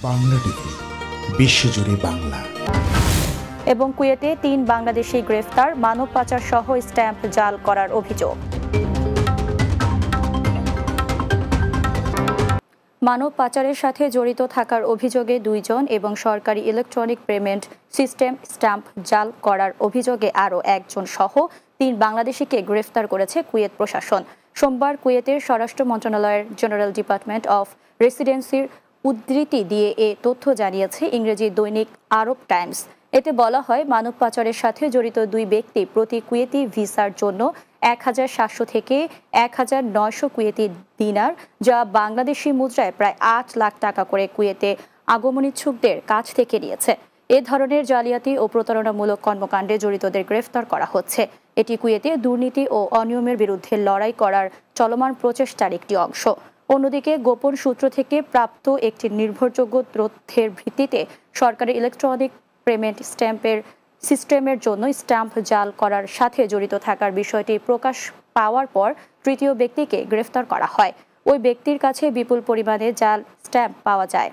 Bangla TV বিশ্বজুড়ে বাংলা। এবং কুয়েতে ৩ বাংলাদেশি গ্রেফতার, মানব পাচার সহ স্ট্যাম্প জাল করার অভিযোগ। মানব পাচারের সাথে জড়িত থাকার অভিযোগে ২ জন এবং সরকারি ইলেকট্রনিক পেমেন্ট সিস্টেম স্ট্যাম্প জাল করার অভিযোগে আরও ১ জন সহ ৩ বাংলাদেশিকে গ্রেফতার করেছে কুয়েত প্রশাসন। সোমবার কুয়েতের স্বরাষ্ট্র মন্ত্রণালয়ের জেনারেল ডিপার্টমেন্ট অফ রেসিডেন্সির উদ্ধৃতি দিয়ে এ তথ্য জানিয়েছে ইংরেজি দৈনিক আরব টাইমস। এতে বলা হয়, মানব পাচারের সাথে জড়িত ২ ব্যক্তি প্রতি কুয়েতি ভিসার জন্য ১,৭০০ থেকে ১,৯০০ কুয়েতি দিনার, যা বাংলাদেশি মুদ্রায় প্রায় ৮ লাখ টাকা করে কুয়েতে আগমনীচ্ছুকদের কাছ থেকে নিয়েছে। এ ধরনের জালিয়াতি ও প্রতারণামূলক কর্মকাণ্ডে জড়িতদের গ্রেফতার করা হচ্ছে। এটি কুয়েতে দুর্নীতি ও অনিয়মের বিরুদ্ধে লড়াই করার চলমান প্রচেষ্টার একটি অংশ। অন্যদিকে গোপন সূত্র থেকে প্রাপ্ত একটি নির্ভরযোগ্য তথ্যের ভিত্তিতে সরকারি ইলেকট্রনিক পেমেন্ট স্ট্যাম্পের সিস্টেমের জন্য স্ট্যাম্প জাল করার সাথে জড়িত থাকার বিষয়টি প্রকাশ পাওয়ার পর তৃতীয় ব্যক্তিকে গ্রেফতার করা হয়। ওই ব্যক্তির কাছে বিপুল পরিমাণে জাল স্ট্যাম্প পাওয়া যায়।